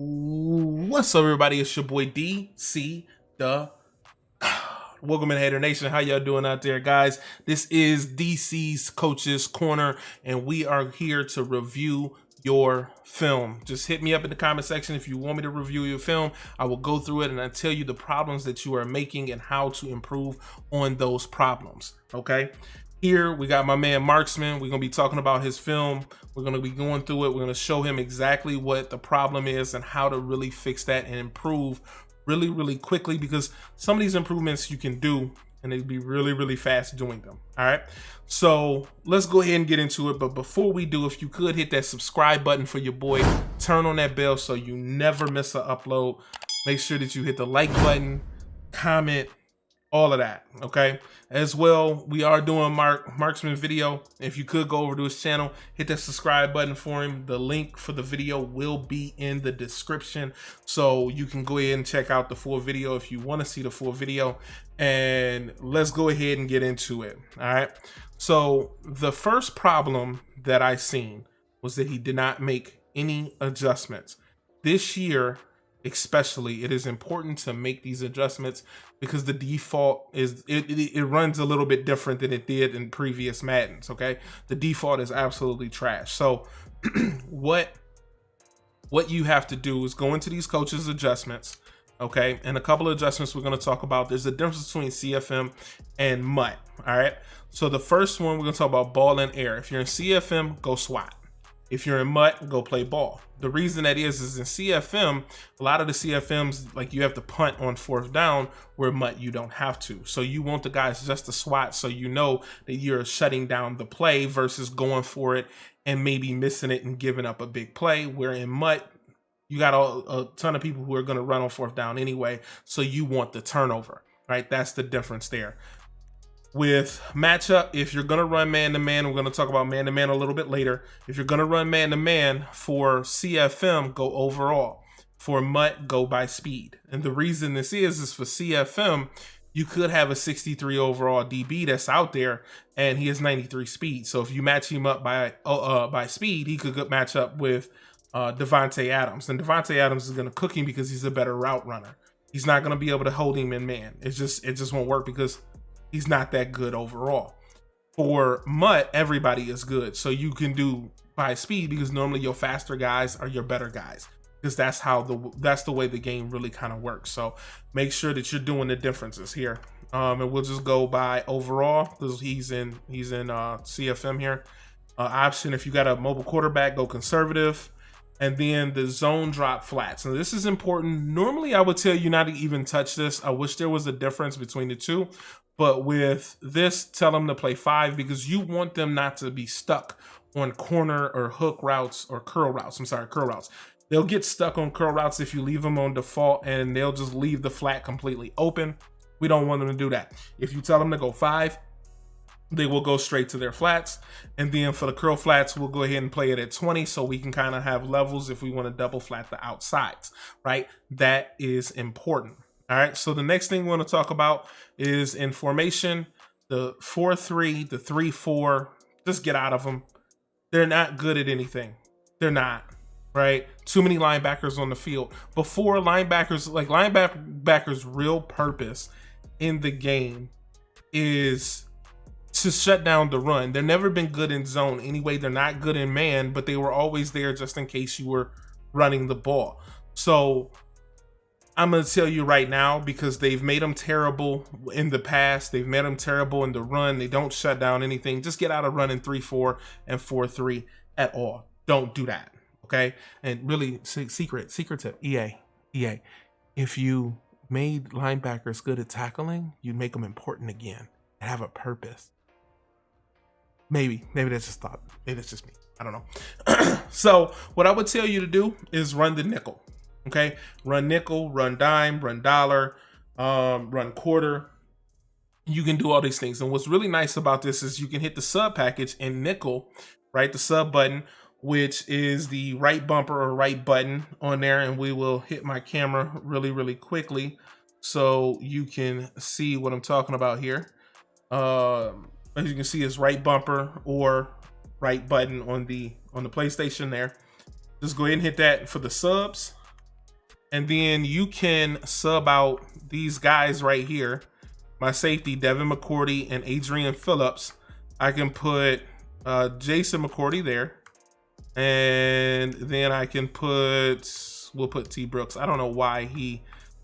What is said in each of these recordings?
What's up, everybody? It's your boy DC the Welcome in, Hater Nation. How y'all doing out there, guys? This is DC's Coach's Corner, and we are here to review your film. Just hit me up in the comment section if you want me to review your film. I will go through it and I tell you the problems that you are making and how to improve on those problems. Okay. Here we got my man Marksman. We're gonna be talking about his film. We're gonna be going through it. We're gonna show him exactly what the problem is and how to really fix that and improve really quickly, because some of these improvements you can do and they'd be really fast doing them. All right, so let's go ahead and get into it. But before we do, if you could hit that subscribe button for your boy, turn on that bell so you never miss an upload. Make sure that you hit the like button, comment, all of that. Okay, as well, we are doing Marksman video. If you could go over to his channel, hit that subscribe button for him. The link for the video will be in the description, so you can go ahead and check out the full video if you want to see the full video. And let's go ahead and get into it. All right, so the first problem that I seen was that he did not make any adjustments this year. Especially, it is important to make these adjustments because the default is it runs a little bit different than it did in previous Maddens. Okay, the default is absolutely trash. So what you have to do is go into these coaches adjustments. Okay, and a couple of adjustments we're going to talk about. There's a difference between CFM and MUT. All right, so the first one we're going to talk about ball and air. If you're in CFM, go SWAT. If you're in MUT, go play ball. The reason that is in CFM, a lot of the CFMs, like, you have to punt on fourth down, where MUT you don't have to. So you want the guys just to SWAT, so you know that you're shutting down the play versus going for it and maybe missing it and giving up a big play. Where in MUT, you got a ton of people who are going to run on fourth down anyway, so you want the turnover, right? That's the difference there. With matchup, if you're going to run man-to-man, we're going to talk about man-to-man a little bit later. If you're going to run man-to-man for CFM, go overall. For MUT, go by speed. And the reason this is for CFM, you could have a 63 overall DB that's out there, and he has 93 speed. So if you match him up by speed, he could match up with Devontae Adams. And Devontae Adams is going to cook him because he's a better route runner. He's not going to be able to hold him in man. It just won't work because he's not that good overall. For MUT, everybody is good. So you can do by speed because normally your faster guys are your better guys, because that's the way the game really kind of works. So make sure that you're doing the differences here. And we'll just go by overall because he's in CFM here. Option, if you got a mobile quarterback, go conservative. And then the zone drop flats. Now this is important. Normally I would tell you not to even touch this. I wish there was a difference between the two. But with this, tell them to play 5 because you want them not to be stuck on corner or hook routes or curl routes. Curl routes. They'll get stuck on curl routes if you leave them on default, and they'll just leave the flat completely open. We don't want them to do that. If you tell them to go 5, they will go straight to their flats. And then for the curl flats, we'll go ahead and play it at 20 so we can kind of have levels if we want to double flat the outsides, right? That is important. All right, so the next thing we want to talk about is in formation, the 4-3, the 3-4, just get out of them. They're not good at anything. They're not, right? Too many linebackers on the field. Before, linebackers' real purpose in the game is to shut down the run. They've never been good in zone anyway. They're not good in man, but they were always there just in case you were running the ball. So I'm going to tell you right now, because they've made them terrible in the past. They've made them terrible in the run. They don't shut down anything. Just get out of running 3-4 and 4-3 at all. Don't do that. Okay. And really, secret tip, EA. If you made linebackers good at tackling, you'd make them important again and have a purpose. Maybe that's just thought. Maybe it's just me. I don't know. So what I would tell you to do is run the nickel. Okay, run nickel, run dime, run dollar, run quarter. You can do all these things. And what's really nice about this is you can hit the sub package in nickel, right? The sub button, which is the right bumper or right button on there. And we will hit my camera really quickly so you can see what I'm talking about here. As you can see, it's right bumper or right button on the PlayStation there. Just go ahead and hit that for the subs. And then you can sub out these guys right here. My safety, Devin McCourty and Adrian Phillips. I can put Jason McCourty there. And then I can we'll put T Brooks. I don't know why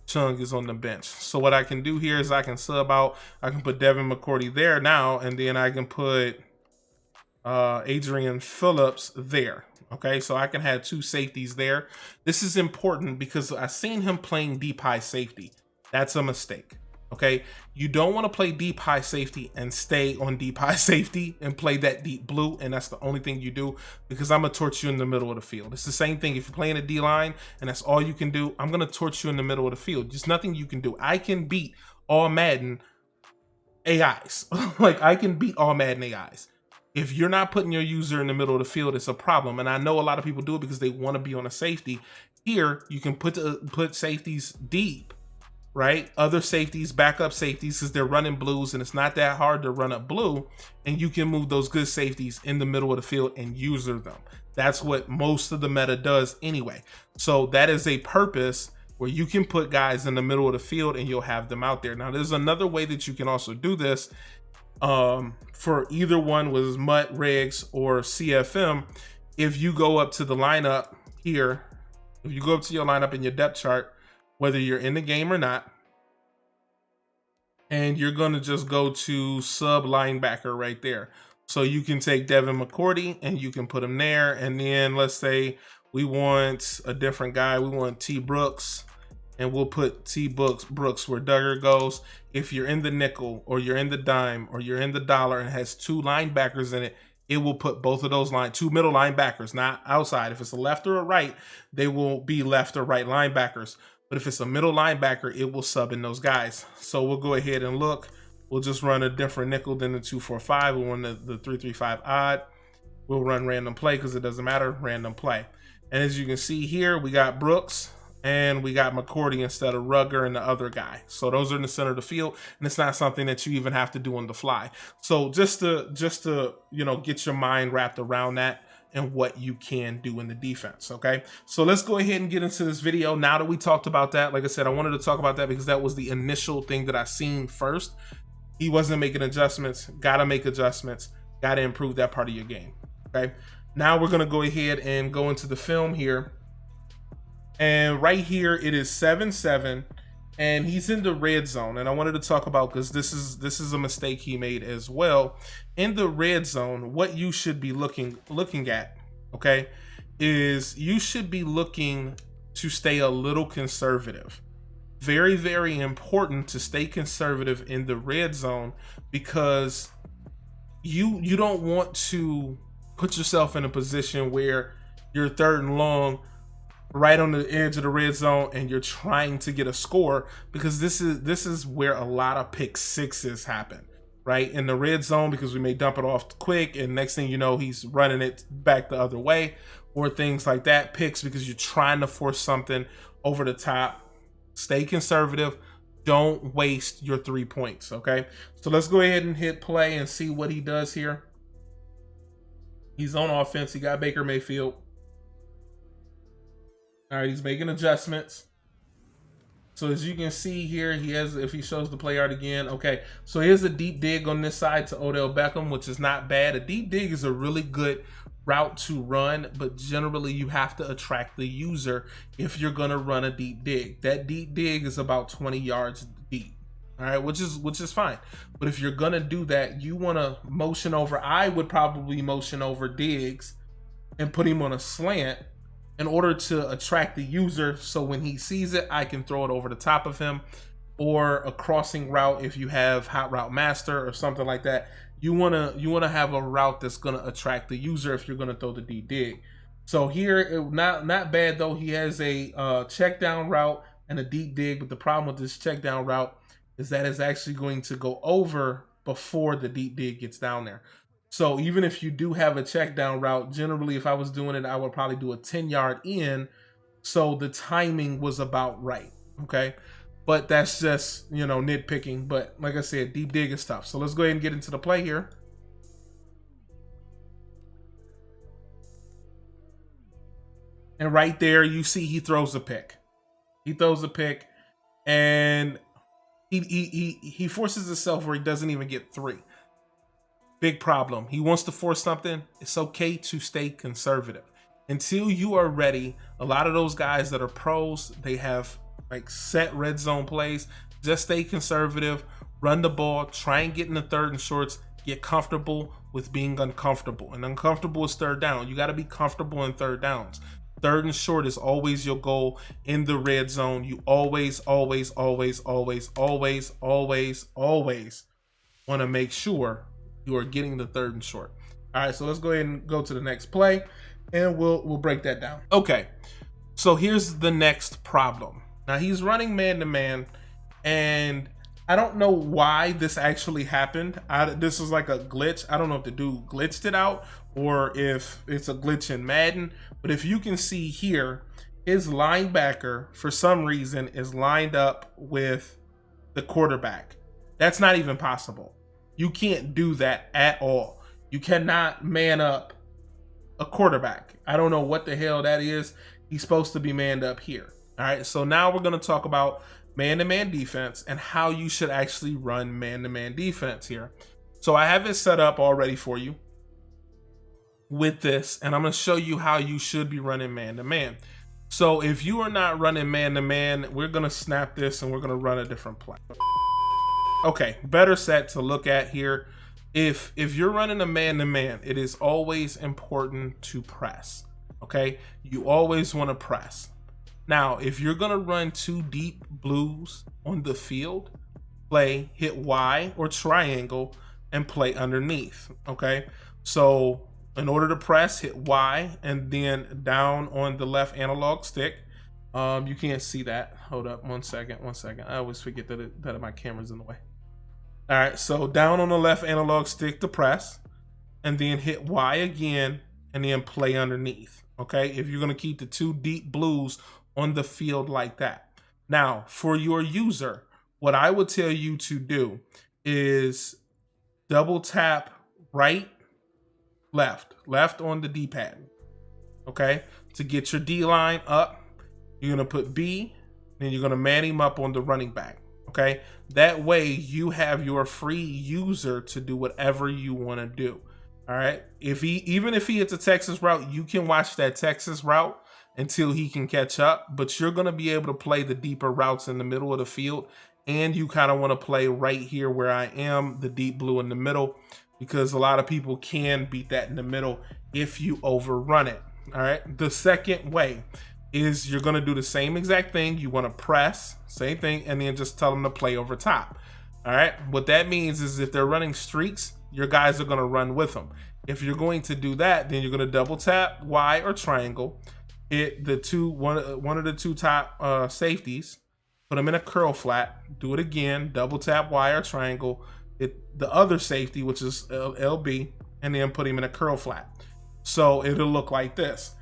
Chung is on the bench. So what I can do here is I can sub out. I can put Devin McCourty there now. And then I can put Adrian Phillips there. Okay, so I can have 2 safeties there. This is important because I seen him playing deep high safety. That's a mistake. Okay, you don't want to play deep high safety and stay on deep high safety and play that deep blue, and that's the only thing you do, because I'm gonna torch you in the middle of the field. It's the same thing if you're playing a D line and that's all you can do. I'm gonna torch you in the middle of the field. There's nothing you can do. I can beat all Madden AIs. Like, I can beat all Madden AIs. If you're not putting your user in the middle of the field, it's a problem. And I know a lot of people do it because they want to be on a safety. Here, you can put safeties deep, right? Other safeties, backup safeties, because they're running blues, and it's not that hard to run up blue. And you can move those good safeties in the middle of the field and user them. That's what most of the meta does anyway. So that is a purpose where you can put guys in the middle of the field and you'll have them out there. Now, there's another way that you can also do this. For either one was Mutt, Regs, or CFM. If you go up to the lineup here, if you go up to your lineup in your depth chart, whether you're in the game or not, and you're going to just go to sub linebacker right there. So you can take Devin McCourty and you can put him there. And then let's say we want a different guy. We want T Brooks. And we'll put T Brooks where Duggar goes. If you're in the nickel or you're in the dime or you're in the dollar and has 2 linebackers in it, it will put both of those 2 middle linebackers, not outside. If it's a left or a right, they will be left or right linebackers. But if it's a middle linebacker, it will sub in those guys. So we'll go ahead and look. We'll just run a different nickel than the 2-4-5. We'll run the 3-3-5 odd. We'll run random play because it doesn't matter, random play. And as you can see here, we got Brooks. And we got McCourty instead of Rugger and the other guy. So those are in the center of the field, and it's not something that you even have to do on the fly. So just to get your mind wrapped around that and what you can do in the defense. Okay, so let's go ahead and get into this video. Now that we talked about that, like I said, I wanted to talk about that because that was the initial thing that I seen first. He wasn't making adjustments. Gotta make adjustments. Gotta improve that part of your game. Okay, now we're gonna go ahead and go into the film here. And right here, it is 7-7, and he's in the red zone. And I wanted to talk about, because this is a mistake he made as well. In the red zone, what you should be looking at, okay, is you should be looking to stay a little conservative. Very, very important to stay conservative in the red zone, because you don't want to put yourself in a position where you're 3rd and long, right on the edge of the red zone, and you're trying to get a score, because this is where a lot of pick sixes happen, right? In the red zone, because we may dump it off quick, and next thing you know, he's running it back the other way, or things like that. Picks because you're trying to force something over the top. Stay conservative. Don't waste your 3 points, okay? So let's go ahead and hit play and see what he does here. He's on offense. He got Baker Mayfield. All right, he's making adjustments. So as you can see here, if he shows the play art again, okay. So here's a deep dig on this side to Odell Beckham, which is not bad. A deep dig is a really good route to run, but generally you have to attract the user if you're gonna run a deep dig. That deep dig is about 20 yards deep. All right, which is fine. But if you're gonna do that, you wanna motion over. I would probably motion over Diggs and put him on a slant in order to attract the user, so when he sees it, I can throw it over the top of him. Or a crossing route if you have Hot Route Master or something like that. You wanna have a route that's gonna attract the user if you're gonna throw the deep dig. So here, not bad though. He has a check down route and a deep dig, but the problem with this check down route is that it's actually going to go over before the deep dig gets down there. So even if you do have a check down route, generally if I was doing it, I would probably do a 10-yard in. So the timing was about right. Okay. But that's just, nitpicking. But like I said, deep dig is tough. So let's go ahead and get into the play here. And right there, you see he throws a pick. He throws a pick, and he forces himself where he doesn't even get 3. Big problem. He wants to force something. It's okay to stay conservative until you are ready. A lot of those guys that are pros, they have like set red zone plays. Just stay conservative, run the ball, try and get in the 3rd and shorts, get comfortable with being uncomfortable. And uncomfortable is 3rd down. You got to be comfortable in 3rd downs. 3rd and short is always your goal in the red zone. You always want to make sure you are getting the 3rd and short. All right, so let's go ahead and go to the next play, and we'll break that down. Okay, so here's the next problem. Now he's running man-to-man, and I don't know why this actually happened. This is like a glitch. I don't know if the dude glitched it out or if it's a glitch in Madden, but if you can see here, his linebacker, for some reason, is lined up with the quarterback. That's not even possible. You can't do that at all. You cannot man up a quarterback. I don't know what the hell that is. He's supposed to be manned up here. All right, so now we're going to talk about man-to-man defense and how you should actually run man-to-man defense here. So I have it set up already for you with this, and I'm going to show you how you should be running man-to-man. So if you are not running man-to-man, we're going to snap this and we're going to run a different play. Okay, better set to look at here. If you're running a man-to-man, it is always important to press. Okay, you always want to press. Now, if you're gonna run 2 deep blues on the field, hit Y or triangle and play underneath. Okay, so in order to press, hit Y and then down on the left analog stick. You can't see that. Hold up, one second. I always forget that my camera's in the way. All right, so down on the left analog stick to press, and then hit Y again, and then play underneath. Okay, if you're gonna keep the 2 deep blues on the field like that. Now, for your user, what I would tell you to do is double tap right, left on the D-pad. Okay, to get your D line up, you're gonna put B, then you're gonna man him up on the running back. Okay, that way you have your free user to do whatever you want to do. All right, even if he hits a Texas route, you can watch that Texas route until he can catch up, but you're going to be able to play the deeper routes in the middle of the field, and you kind of want to play right here where I am, the deep blue in the middle, because a lot of people can beat that in the middle if you overrun it. All right, the second way is you're going to do the same exact thing. You want to press, same thing, and then just tell them to play over top. All right, what that means is if they're running streaks, your guys are going to run with them. If you're going to do that, then you're going to double tap Y or triangle, hit the one of the 2 top safeties, put them in a curl flat, do it again, double tap Y or triangle, hit the other safety, which is LB, and then put him in a curl flat. So it'll look like this.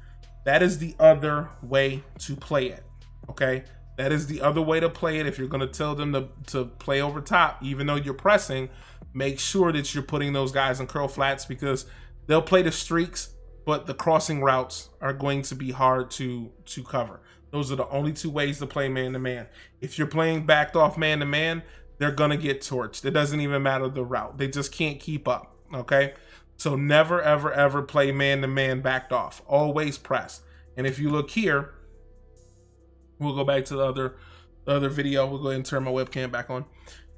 That is the other way to play it. Okay, that is the other way to play it. If you're going to tell them to play over top, even though you're pressing, make sure that you're putting those guys in curl flats, because they'll play the streaks, but the crossing routes are going to be hard to cover. Those are the only 2 ways to play man-to-man. If you're playing backed off man-to-man, they're going to get torched. It doesn't even matter the route. They just can't keep up, okay? So never, ever, ever play man-to-man backed off. Always press. And if you look here, we'll go back to the other video. We'll go ahead and turn my webcam back on.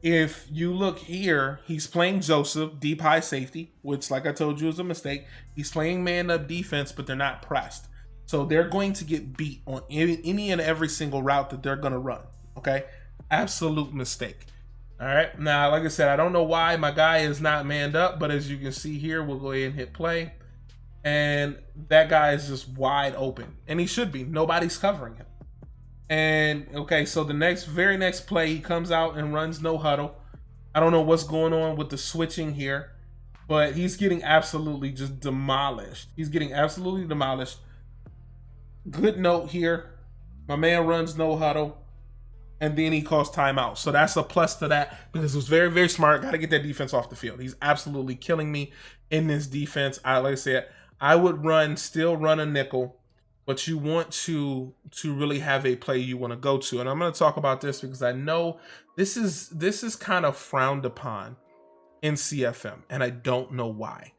If you look here, he's playing Joseph, deep high safety, which, like I told you, is a mistake. He's playing man-up defense, but they're not pressed. So they're going to get beat on any and every single route that they're going to run, okay? Absolute mistake. All right, now, like I said, I don't know why my guy is not manned up, but as you can see here, we'll go ahead and hit play. And that guy is just wide open, and he should be. Nobody's covering him. And okay, so the very next play, he comes out and runs no huddle. I don't know what's going on with the switching here, but he's getting absolutely just demolished. He's getting absolutely demolished. Good note here. My man runs no huddle, and then he calls timeout. So that's a plus to that, because it was very, very smart. Got to get that defense off the field. He's absolutely killing me in this defense. Like I said, I would still run a nickel but you want to really have a play you want to go to. And I'm going to talk about this because I know this is kind of frowned upon in CFM, and I don't know why.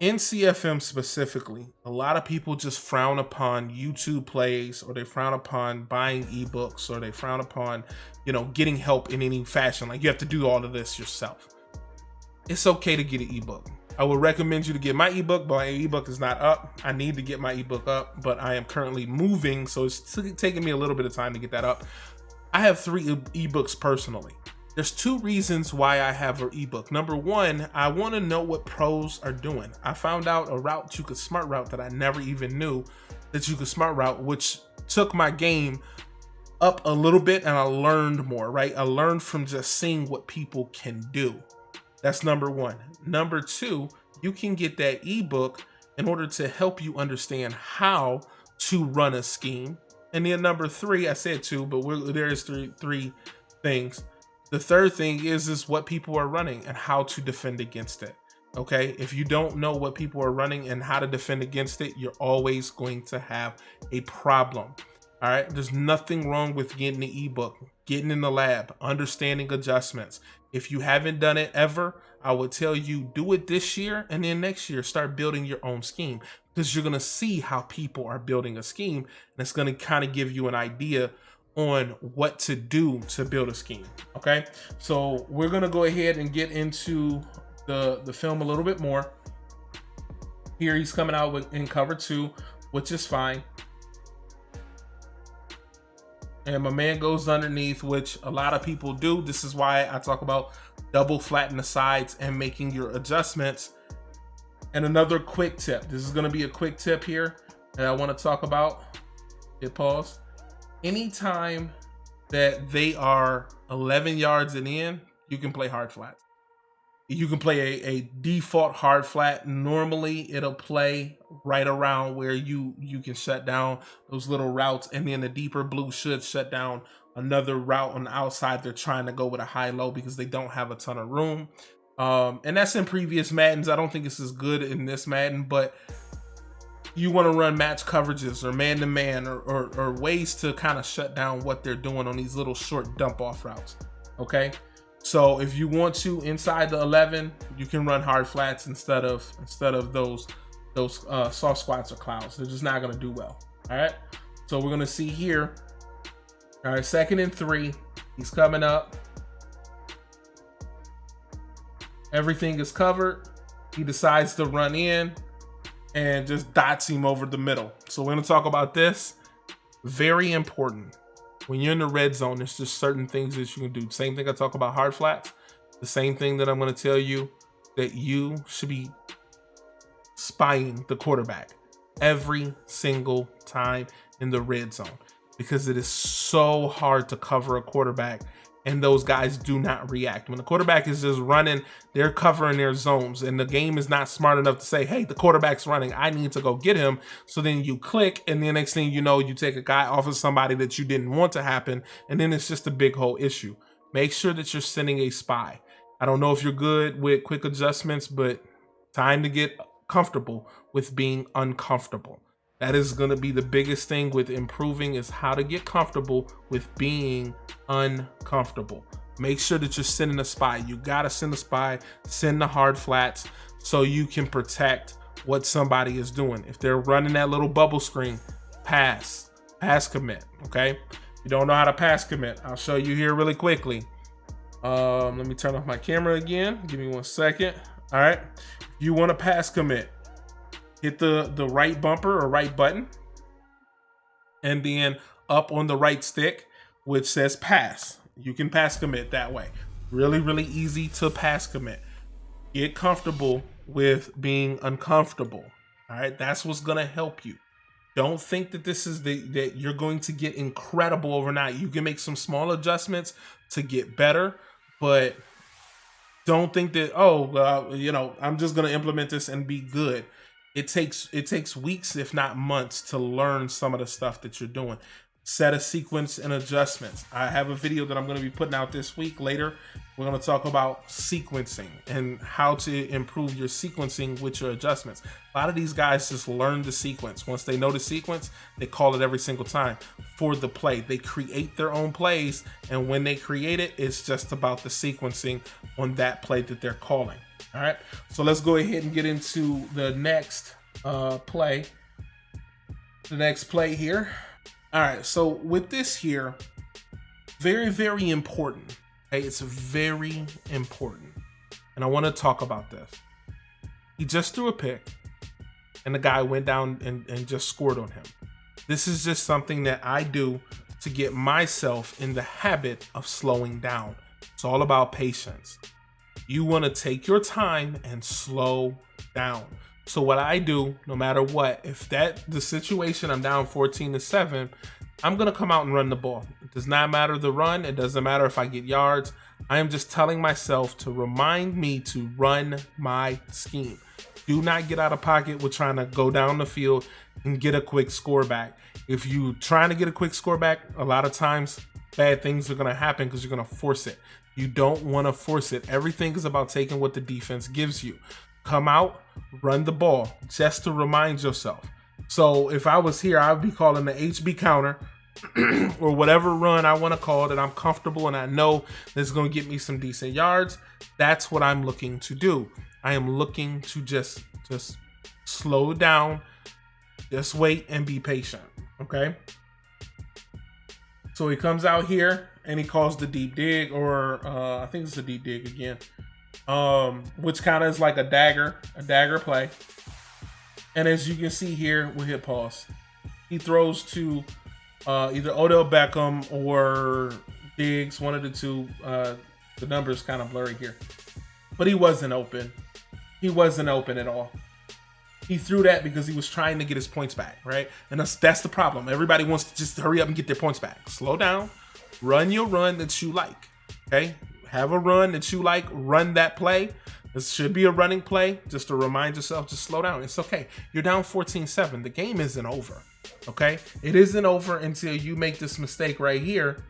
In CFM specifically, a lot of people just frown upon YouTube plays, or they frown upon buying ebooks, or they frown upon, getting help in any fashion. Like, you have to do all of this yourself. It's okay to get an ebook. I would recommend you to get my ebook, but my ebook is not up. I need to get my ebook up, but I am currently moving, so it's taking me a little bit of time to get that up. I have 3 ebooks personally. There's 2 reasons why I have an ebook. Number 1, I want to know what pros are doing. I found out a route you could smart route that I never even knew that you could smart route, which took my game up a little bit, and I learned more, right? I learned from just seeing what people can do. That's number 1. Number 2, you can get that ebook in order to help you understand how to run a scheme. And then number 3, I said 2, but there is three things. The third thing is what people are running and how to defend against it. Okay, if you don't know what people are running and how to defend against it, you're always going to have a problem. All right, there's nothing wrong with getting the ebook, getting in the lab, understanding adjustments. If you haven't done it ever, I would tell you do it this year, and then next year start building your own scheme, because you're going to see how people are building a scheme, and it's going to kind of give you an idea on what to do to build a scheme. Okay, so we're going to go ahead and get into the film a little bit more. Here he's coming out in cover 2, which is fine. And my man goes underneath, which a lot of people do. This is why I talk about double flatten the sides and making your adjustments. And another quick tip. This is going to be a quick tip here that I want to talk about. Hit pause. Anytime that they are 11 yards and in, you can play hard flat. You can play a default hard flat. Normally it'll play right around where you can shut down those little routes, and then the deeper blue should shut down another route on the outside. They're trying to go with a high-low because they don't have a ton of room. And that's in previous Maddens. I don't think this is good in this Madden, but you want to run match coverages or man-to-man or ways to kind of shut down what they're doing on these little short dump-off routes, okay? So if you want to, inside the 11, you can run hard flats instead of those soft squats or clouds. They're just not going to do well. All right. So we're going to see here. All right. 2nd and 3. He's coming up. Everything is covered. He decides to run in and just dots him over the middle. So we're going to talk about this. Very important. When you're in the red zone, there's just certain things that you can do. Same thing I talk about hard flats. The same thing that I'm going to tell you, that you should be spying the quarterback every single time in the red zone, because it is so hard to cover a quarterback, and those guys do not react. When the quarterback is just running, they're covering their zones, and the game is not smart enough to say, hey, the quarterback's running, I need to go get him. So then you click, and the next thing you know, you take a guy off of somebody that you didn't want to happen, and then it's just a big whole issue. Make sure that you're sending a spy. I don't know if you're good with quick adjustments, but time to get comfortable with being uncomfortable. That is going to be the biggest thing with improving, is how to get comfortable with being uncomfortable. Make sure that you're sending a spy. You got to send a spy, send the hard flats, so you can protect what somebody is doing. If they're running that little bubble screen, pass commit. Okay. If you don't know how to pass commit, I'll show you here really quickly. Let me turn off my camera again. Give me 1 second. All right. If you want to pass commit, hit the right bumper or right button, and then up on the right stick, which says pass. You can pass commit that way. Really, really easy to pass commit. Get comfortable with being uncomfortable. All right. That's what's going to help you. Don't think that this is that you're going to get incredible overnight. You can make some small adjustments to get better, but don't think that, I'm just going to implement this and be good. It takes weeks, if not months, to learn some of the stuff that you're doing. set a sequence and adjustments. I have a video that I'm going to be putting out this week. Later, we're going to talk about sequencing and how to improve your sequencing with your adjustments. A lot of these guys just learn the sequence. Once they know the sequence, they call it every single time for the play. They create their own plays, and when they create it, it's just about the sequencing on that play that they're calling. All right, so let's go ahead and get into the next play. The next play here. All right, so with this here, very, very important. Okay, it's very important. And I want to talk about this. He just threw a pick, and the guy went down and just scored on him. This is just something that I do to get myself in the habit of slowing down. It's all about patience. You want to take your time and slow down. So what I do, no matter what, if the situation I'm down 14-7, I'm going to come out and run the ball. It does not matter the run. It doesn't matter if I get yards. I am just telling myself to remind me to run my scheme. Do not get out of pocket with trying to go down the field and get a quick score back. If you're trying to get a quick score back, a lot of times bad things are going to happen because you're going to force it. You don't want to force it. Everything is about taking what the defense gives you. Come out, run the ball, just to remind yourself. So if I was here, I would be calling the HB counter or whatever run I want to call that I'm comfortable and I know that's going to get me some decent yards. That's what I'm looking to do. I am looking to just slow down, just wait and be patient. Okay. So he comes out here and he calls the deep dig, or I think it's a deep dig again. Which kind of is like a dagger play. And as you can see here, we'll hit pause. He throws to either Odell Beckham or Diggs, one of the two. The number's kind of blurry here. But he wasn't open. He wasn't open at all. He threw that because he was trying to get his points back, right? And that's the problem. Everybody wants to just hurry up and get their points back. Slow down. Run your run that you like, okay? Have a run that you like. Run that play. This should be a running play. Just to remind yourself, just slow down. It's okay. You're down 14-7. The game isn't over, okay? It isn't over until you make this mistake right here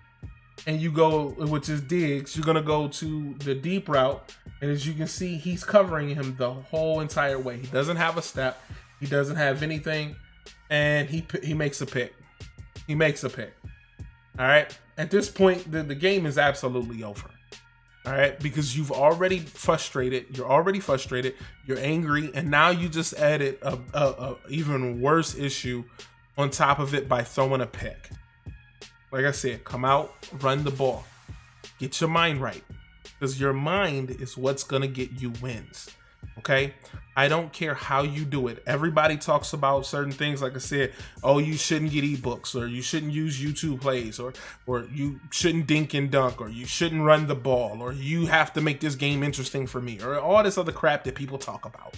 and you go, which is Diggs. You're going to go to the deep route. And as you can see, he's covering him the whole entire way. He doesn't have a step. He doesn't have anything. And he makes a pick. He makes a pick. All right? At this point, the game is absolutely over. All right? Because you've already frustrated. You're already frustrated. You're angry. And now you just added a even worse issue on top of it by throwing a pick. Like I said, come out, run the ball. Get your mind right. Because your mind is what's going to get you wins. Okay? I don't care how you do it. Everybody talks about certain things. Like I said, oh, you shouldn't get ebooks, or you shouldn't use YouTube plays, or you shouldn't dink and dunk, or you shouldn't run the ball, or you have to make this game interesting for me, or all this other crap that people talk about.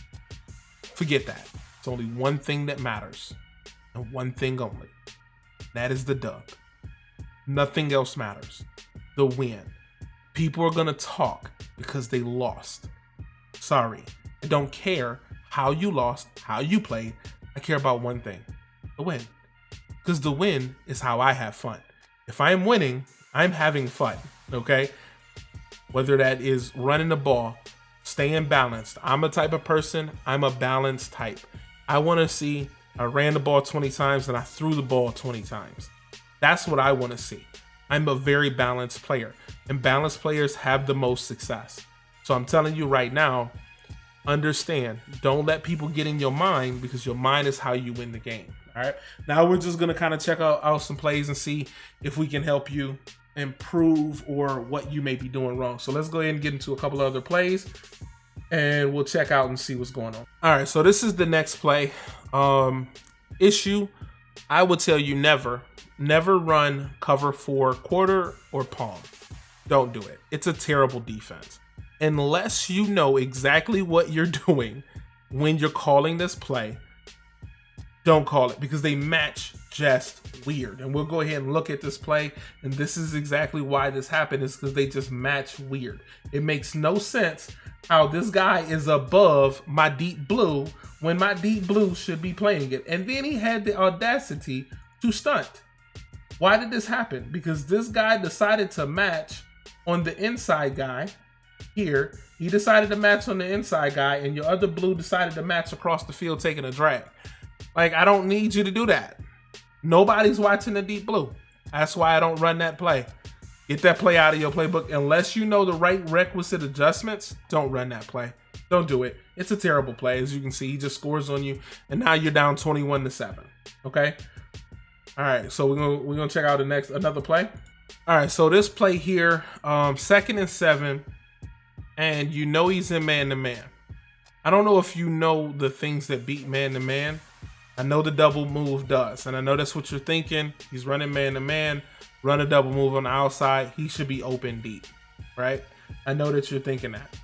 Forget that. It's only one thing that matters, and one thing only. That is the dub. Nothing else matters. The win. People are going to talk because they lost. Sorry. I don't care how you lost, how you played. I care about one thing. The win. Because the win is how I have fun. If I'm winning, I'm having fun. Okay? Whether that is running the ball, staying balanced. I'm a type of person. I'm a balanced type. I want to see I ran the ball 20 times and I threw the ball 20 times. That's what I want to see. I'm a very balanced player, and balanced players have the most success. So I'm telling you right now, understand, don't let people get in your mind, because your mind is how you win the game. All right. Now we're just going to kind of check out some plays and see if we can help you improve or what you may be doing wrong. So let's go ahead and get into a couple of other plays and we'll check out and see what's going on. All right. So this is the next play. Issue. I would tell you never run cover 4 quarter or palm. Don't do it. It's a terrible defense. Unless you know exactly what you're doing when you're calling this play, don't call it, because they match just weird. And we'll go ahead and look at this play. And this is exactly why this happened, is because they just match weird. It makes no sense how this guy is above my deep blue when my deep blue should be playing it. And then he had the audacity to stunt. Why did this happen? Because this guy decided to match on the inside guy here. He decided to match on the inside guy, and your other blue decided to match across the field taking a drag. Like, I don't need you to do that. Nobody's watching the deep blue. That's why I don't run that play. Get that play out of your playbook. Unless you know the right requisite adjustments, don't run that play. Don't do it. It's a terrible play. As you can see, he just scores on you, and now you're down 21-7. Okay. All right. So we're gonna check out another play. All right. So this play here, 2nd and 7, and you know he's in man-to-man. I don't know if you know the things that beat man-to-man. I know the double move does, and I know that's what you're thinking. He's running man-to-man, run a double move on the outside. He should be open deep, right? I know that you're thinking that,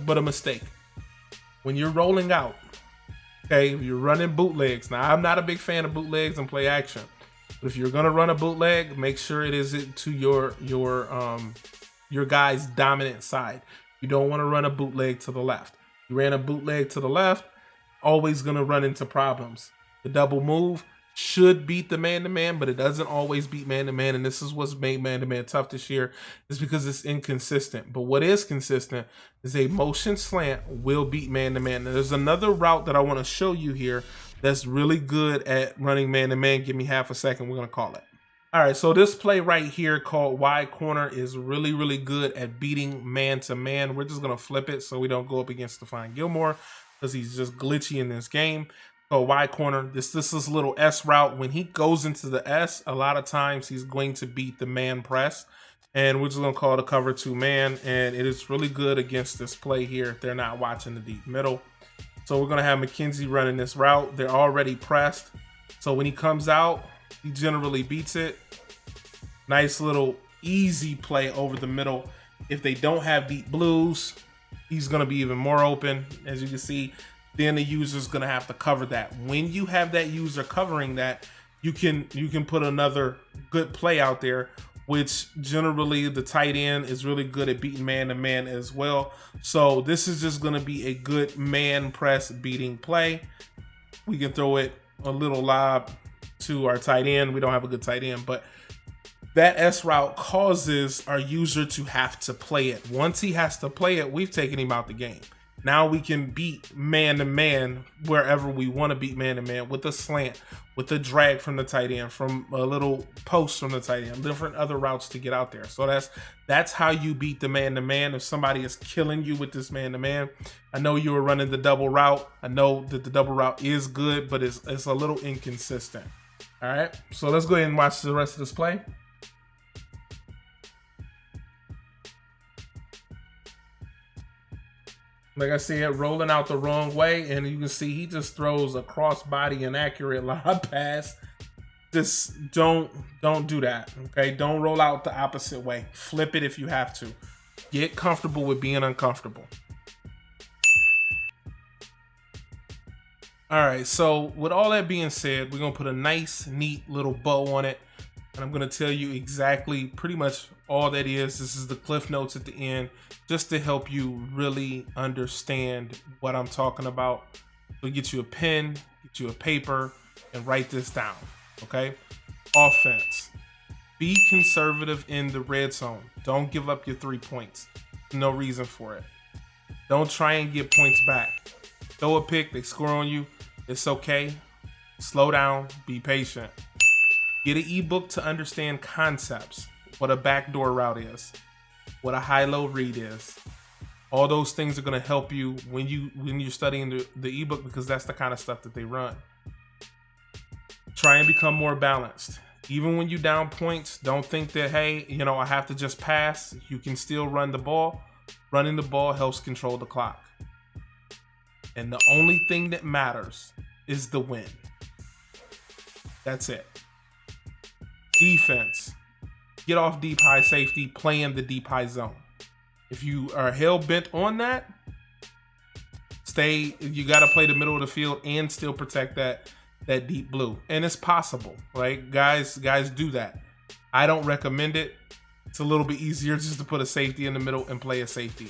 but a mistake. When you're rolling out, okay, if you're running bootlegs. Now, I'm not a big fan of bootlegs and play action, but if you're gonna run a bootleg, make sure it is to your guy's dominant side. You don't want to run a bootleg to the left. You ran a bootleg to the left, always gonna run into problems. The double move should beat the man-to-man, but it doesn't always beat man-to-man, and this is what's made man-to-man tough this year, is because it's inconsistent. But what is consistent is a motion slant will beat man-to-man. Now, there's another route that I want to show you here that's really good at running man-to-man. Give me half a second. We're going to call it. All right, so this play right here called wide corner is really, really good at beating man-to-man. We're just going to flip it so we don't go up against Stephon Gilmore because he's just glitchy in this game. So wide corner, this is a little S route. When he goes into the S, a lot of times he's going to beat the man press. And we're just going to call it a cover 2 man. And it is really good against this play here if they're not watching the deep middle. So we're going to have McKenzie running this route. They're already pressed. So when he comes out, he generally beats it. Nice little easy play over the middle. If they don't have deep blues, he's going to be even more open. As you can see, then the user's going to have to cover that. When you have that user covering that, you can put another good play out there, which generally the tight end is really good at beating man-to-man as well. So this is just going to be a good man press beating play. We can throw it a little lob to our tight end. We don't have a good tight end, but that S route causes our user to have to play it. Once he has to play it, we've taken him out the game. Now we can beat man-to-man wherever we want to beat man-to-man with a slant, with a drag from the tight end, from a little post from the tight end, different other routes to get out there. So that's how you beat the man-to-man. If somebody is killing you with this man-to-man, I know you were running the double route. I know that the double route is good, but it's a little inconsistent. All right, so let's go ahead and watch the rest of this play. Like I said, rolling out the wrong way, and you can see he just throws a cross-body inaccurate lob pass. Just don't do that, okay? Don't roll out the opposite way. Flip it if you have to. Get comfortable with being uncomfortable. All right, so with all that being said, we're going to put a nice, neat little bow on it. And I'm going to tell you exactly pretty much all that is. This is the cliff notes at the end, just to help you really understand what I'm talking about. So get you a pen, get you a paper, and write this down, okay? Offense. Be conservative in the red zone. Don't give up your 3 points. No reason for it. Don't try and get points back. Throw a pick, they score on you. It's okay. Slow down, be patient. Get an ebook to understand concepts, what a backdoor route is, what a high-low read is. All those things are going to help you when you're studying the ebook, because that's the kind of stuff that they run. Try and become more balanced. Even when you down points, don't think that, hey, I have to just pass. You can still run the ball. Running the ball helps control the clock. And the only thing that matters is the win. That's it. Defense. Get off deep high safety, play in the deep high zone. If you are hell bent on that, you got to play the middle of the field and still protect that deep blue. And it's possible, right? Guys do that. I don't recommend it. It's a little bit easier just to put a safety in the middle and play a safety.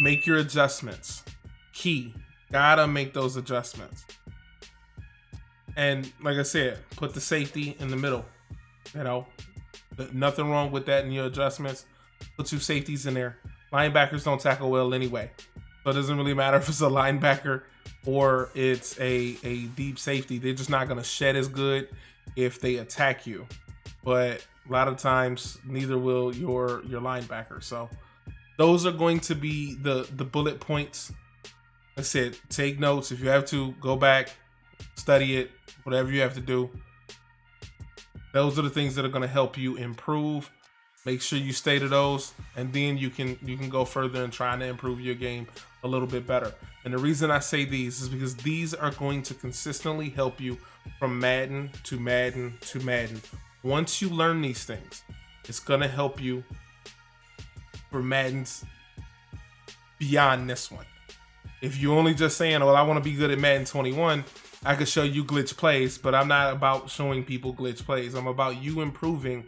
Make your adjustments. Key. Gotta make those adjustments. And like I said, put the safety in the middle. You know, nothing wrong with that in your adjustments. Put 2 safeties in there. Linebackers don't tackle well anyway. So it doesn't really matter if it's a linebacker or it's a deep safety. They're just not going to shed as good if they attack you. But a lot of times, neither will your linebacker. So those are going to be the bullet points. I said, take notes. If you have to, go back, study it, whatever you have to do. Those are the things that are going to help you improve. Make sure you stay to those, and then you can go further and trying to improve your game a little bit better. And the reason I say these is because these are going to consistently help you from Madden to Madden to Madden. Once you learn these things, it's going to help you for Maddens beyond this one. If you're only just saying, well, I want to be good at Madden 21, I could show you glitch plays, but I'm not about showing people glitch plays. I'm about you improving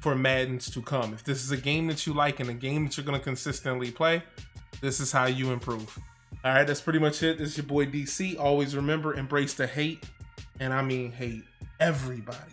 for Maddens to come. If this is a game that you like and a game that you're going to consistently play, this is how you improve. All right, that's pretty much it. This is your boy DC. Always remember, embrace the hate, and I mean hate everybody.